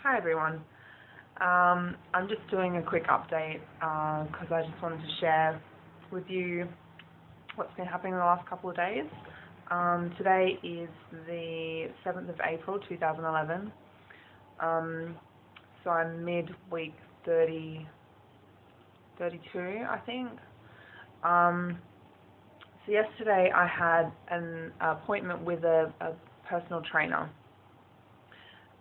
Hi everyone. I'm just doing a quick update because I just wanted to share with you what's been happening in the last couple of days. Today is the 7th of April 2011, so I'm mid-week 32, I think. So yesterday I had an appointment with a personal trainer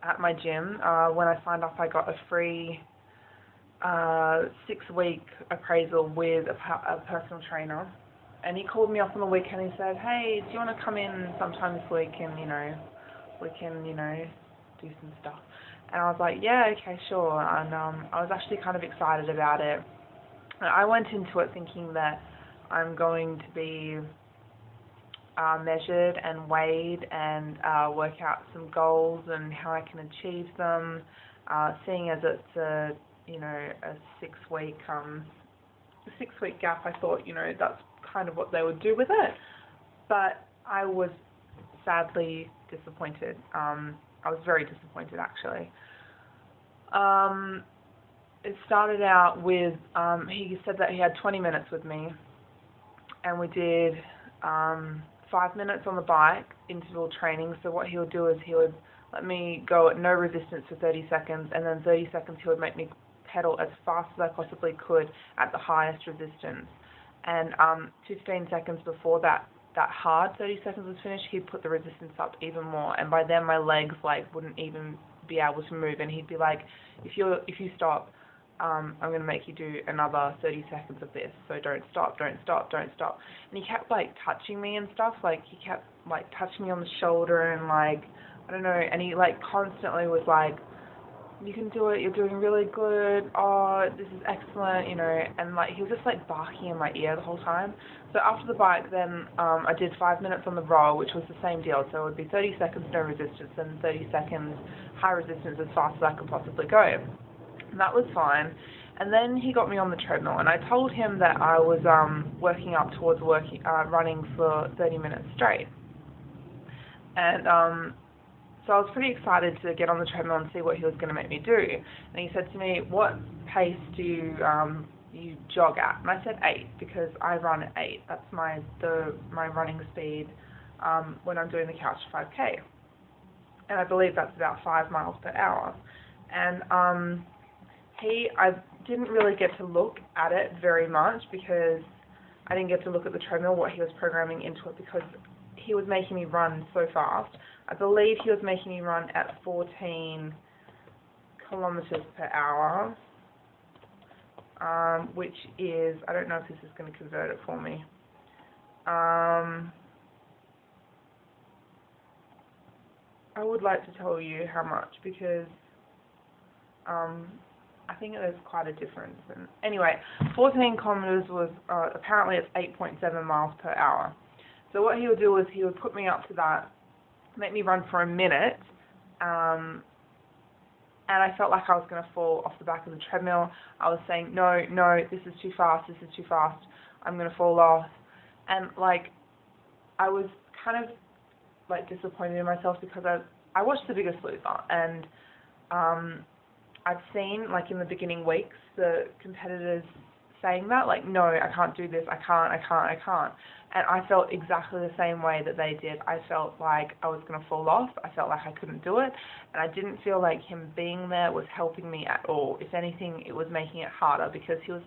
at my gym. When I signed up, I got a free 6-week appraisal with a personal trainer. And he called me up on the weekend and he said, "Hey, do you want to come in sometime this week and, we can, do some stuff?" And I was like, "Yeah, okay, sure." And I was actually kind of excited about it. And I went into it thinking that I'm going to be measured and weighed and work out some goals and how I can achieve them. Seeing as it's a 6-week gap, I thought that's kind of what they would do with it. But I was sadly disappointed. I was very disappointed actually. It started out with he said that he had 20 minutes with me, and we did 5 minutes on the bike, interval training. So what he would do is he would let me go at no resistance for 30 seconds, and then 30 seconds he would make me pedal as fast as I possibly could at the highest resistance. And 15 seconds before that hard 30 seconds was finished, he'd put the resistance up even more, and by then my legs wouldn't even be able to move, and he'd be like, if you stop, I'm going to make you do another 30 seconds of this, so don't stop. And he kept touching me and stuff, he kept touching me on the shoulder and I don't know, and he constantly was like, "You can do it, you're doing really good, oh, this is excellent," and he was just barking in my ear the whole time. So after the bike then I did 5 minutes on the row, which was the same deal, so it would be 30 seconds no resistance and 30 seconds high resistance as fast as I could possibly go. And that was fine. And then he got me on the treadmill, and I told him that I was working up towards running for 30 minutes straight. And so I was pretty excited to get on the treadmill and see what he was going to make me do. And he said to me, "What pace do you jog at?" And I said 8, because I run at 8. That's my running speed when I'm doing the couch 5K. And I believe that's about 5 miles per hour. And I didn't really get to look at it very much, because I didn't get to look at the treadmill, what he was programming into it, because he was making me run so fast. I believe he was making me run at 14 kilometers per hour, which is, I don't know if this is going to convert it for me. I would like to tell you how much, because I think there's quite a difference. And anyway, 14 kilometers was, apparently it's 8.7 miles per hour. So what he would do is he would put me up to that, make me run for a minute, and I felt like I was going to fall off the back of the treadmill. I was saying, no, this is too fast, I'm going to fall off. And I was kind of disappointed in myself, because I watched The Biggest Loser, and I've seen in the beginning weeks the competitors saying that, no, I can't do this, I can't. And I felt exactly the same way that they did. I felt like I was going to fall off. I felt like I couldn't do it. And I didn't feel like him being there was helping me at all. If anything, it was making it harder, because he was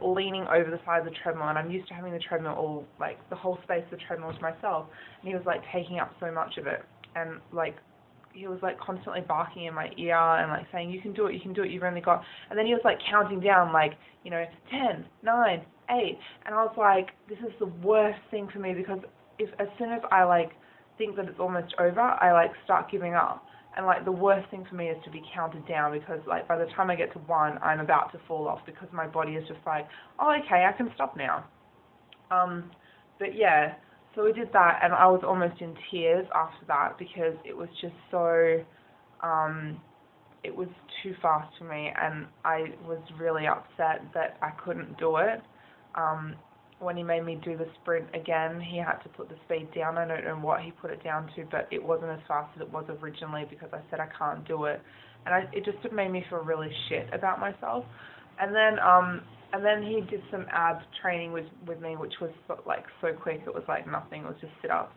leaning over the side of the treadmill, and I'm used to having the treadmill all, the whole space of the treadmill to myself. And he was taking up so much of it. And he was constantly barking in my ear and saying, you can do it, you've only got, and then he was counting down 10, 9, 8, and I was like, this is the worst thing for me, because as soon as I think that it's almost over, I start giving up. And the worst thing for me is to be counted down, because by the time I get to 1, I'm about to fall off, because my body is just oh, okay, I can stop now. But yeah, so we did that, and I was almost in tears after that, because it was just so, it was too fast for me, and I was really upset that I couldn't do it. when he made me do the sprint again, he had to put the speed down. I don't know what he put it down to, but it wasn't as fast as it was originally because I said I can't do it. And it just made me feel really shit about myself. And then he did some abs training with me, which was like so quick. It was like nothing. It was just sit-ups.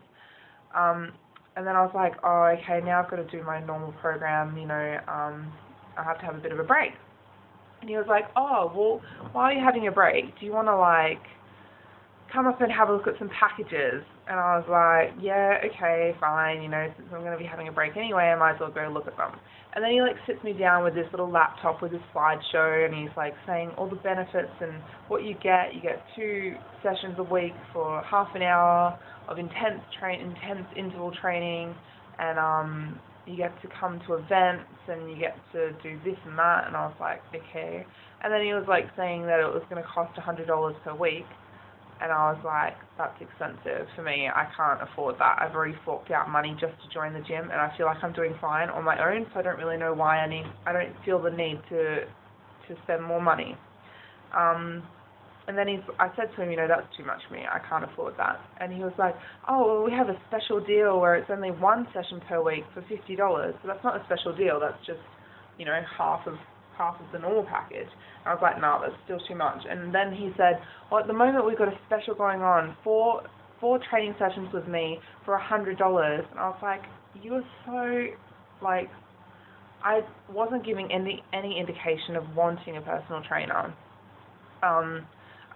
And then I was like, oh, okay, now I've got to do my normal program. You know, I have to have a bit of a break. And he was like, oh, well, while you're having a break, do you want to like come up and have a look at some packages? And I was like, yeah, okay, fine, you know, since I'm going to be having a break anyway, I might as well go look at them. And then he like sits me down with this little laptop with a slideshow, and he's like saying all the benefits and what you get. You get 2 sessions a week for half an hour of intense interval training, and you get to come to events, and you get to do this and that. And I was like, okay. And then he was like saying that it was going to cost $100 per week. And I was like, that's expensive for me. I can't afford that. I've already forked out money just to join the gym, and I feel like I'm doing fine on my own, so I don't really know why I don't feel the need to spend more money. And then I said to him, you know, that's too much for me. I can't afford that. And he was like, oh, well, we have a special deal where it's only 1 session per week for $50. So that's not a special deal. That's just, you know, half of the normal package. And I was like, no, that's still too much. And then he said, well, at the moment we've got a special going on, four training sessions with me for $100. And I was like, you are so, like, I wasn't giving any indication of wanting a personal trainer.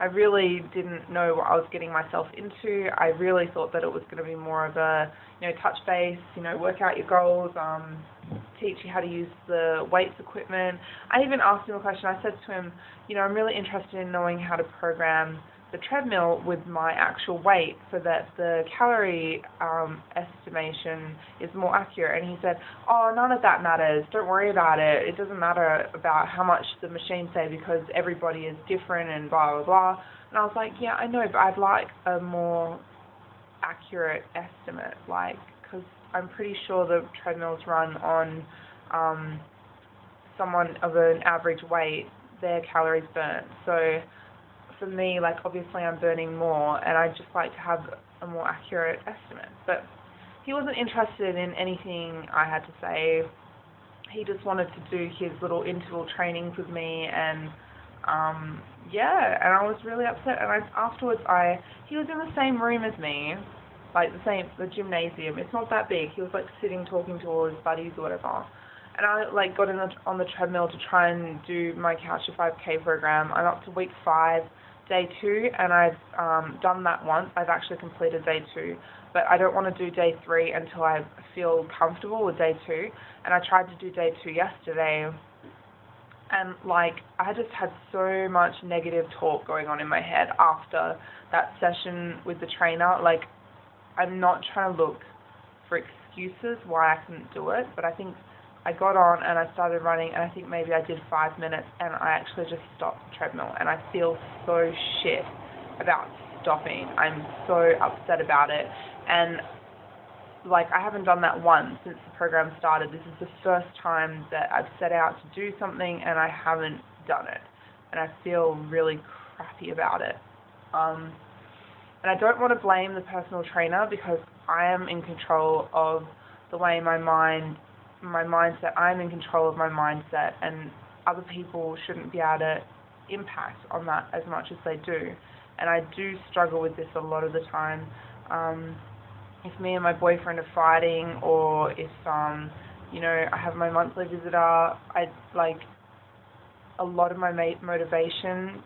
I really didn't know what I was getting myself into. I really thought that it was going to be more of a, you know, touch base, you know, work out your goals, teach you how to use the weights equipment. I even asked him a question. I said to him, you know, I'm really interested in knowing how to program the treadmill with my actual weight so that the calorie estimation is more accurate. And he said, oh, none of that matters. Don't worry about it. It doesn't matter about how much the machines say because everybody is different and blah, blah, blah. And I was like, yeah, I know, but I'd like a more accurate estimate, like, because I'm pretty sure the treadmills run on someone of an average weight, their calories burnt. So for me, like, obviously I'm burning more, and I'd just like to have a more accurate estimate. But he wasn't interested in anything I had to say. He just wanted to do his little interval trainings with me, and yeah, and I was really upset. And afterwards, he was in the same room as me, like the gymnasium. It's not that big. He was like sitting talking to all his buddies or whatever. And I like got on the treadmill to try and do my Couch to 5K program. I'm up to week 5, day 2, and I've done that once. I've actually completed day 2, but I don't want to do day 3 until I feel comfortable with day 2. And I tried to do day 2 yesterday, and like I just had so much negative talk going on in my head after that session with the trainer. Like, I'm not trying to look for excuses why I couldn't do it, but I think I got on and I started running, and I think maybe I did 5 minutes, and I actually just stopped the treadmill, and I feel so shit about stopping. I'm so upset about it, and like I haven't done that once since the program started. This is the first time that I've set out to do something and I haven't done it, and I feel really crappy about it. And I don't want to blame the personal trainer because I am in control of the way my mindset, I'm in control of my mindset, and other people shouldn't be able to impact on that as much as they do. And I do struggle with this a lot of the time. If me and my boyfriend are fighting, or if, you know, I have my monthly visitor, a lot of my motivation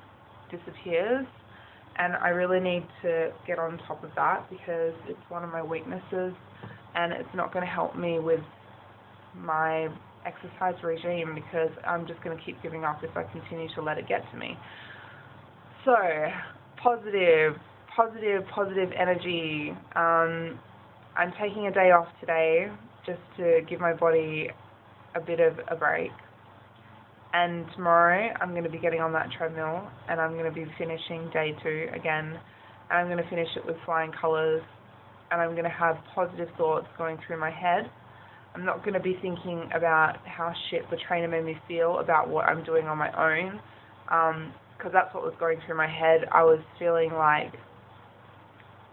disappears, and I really need to get on top of that because it's one of my weaknesses, and it's not going to help me with my exercise regime because I'm just going to keep giving up if I continue to let it get to me. So, positive energy. I'm taking a day off today just to give my body a bit of a break. And tomorrow I'm going to be getting on that treadmill, and I'm going to be finishing day 2 again, and I'm going to finish it with flying colours, and I'm going to have positive thoughts going through my head. I'm not going to be thinking about how shit the trainer made me feel about what I'm doing on my own, because that's what was going through my head. I was feeling like,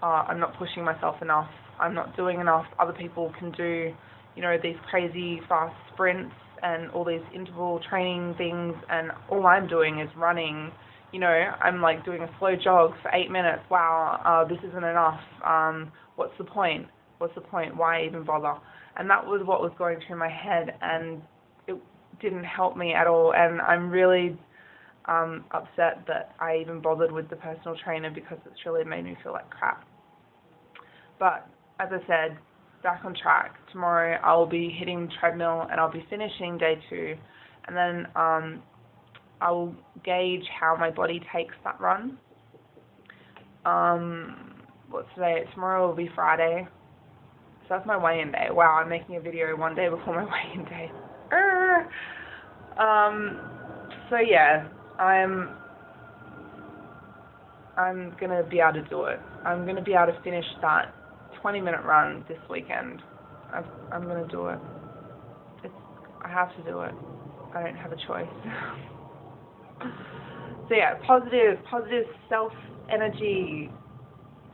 I'm not pushing myself enough. I'm not doing enough. Other people can do, you know, these crazy fast sprints and all these interval training things, and all I'm doing is running. You know, I'm like doing a slow jog for 8 minutes. Wow, this isn't enough. What's the point? What's the point? Why even bother? And that was what was going through my head, and it didn't help me at all. And I'm really upset that I even bothered with the personal trainer, because it's really made me feel like crap. But as I said, back on track. Tomorrow I'll be hitting the treadmill and I'll be finishing day 2, and then I'll gauge how my body takes that run. What's today? Tomorrow will be Friday. So that's my weigh-in day. Wow, I'm making a video one day before my weigh-in day. So yeah, I'm gonna be able to do it. I'm gonna be able to finish that 20-minute run this weekend. I'm gonna do it. I have to do it. I don't have a choice. So yeah, positive self-energy,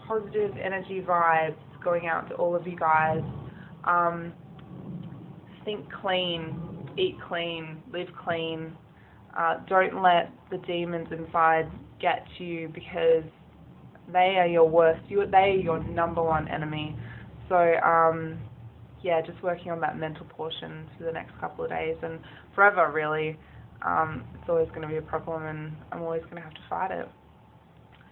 positive energy vibes going out to all of you guys. Think clean, eat clean, live clean. Don't let the demons inside get to you, because they are your worst. They are your number one enemy. So yeah, just working on that mental portion for the next couple of days and forever, really. It's always going to be a problem, and I'm always going to have to fight it.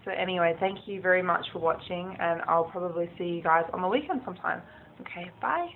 So anyway, thank you very much for watching, and I'll probably see you guys on the weekend sometime. Okay, bye.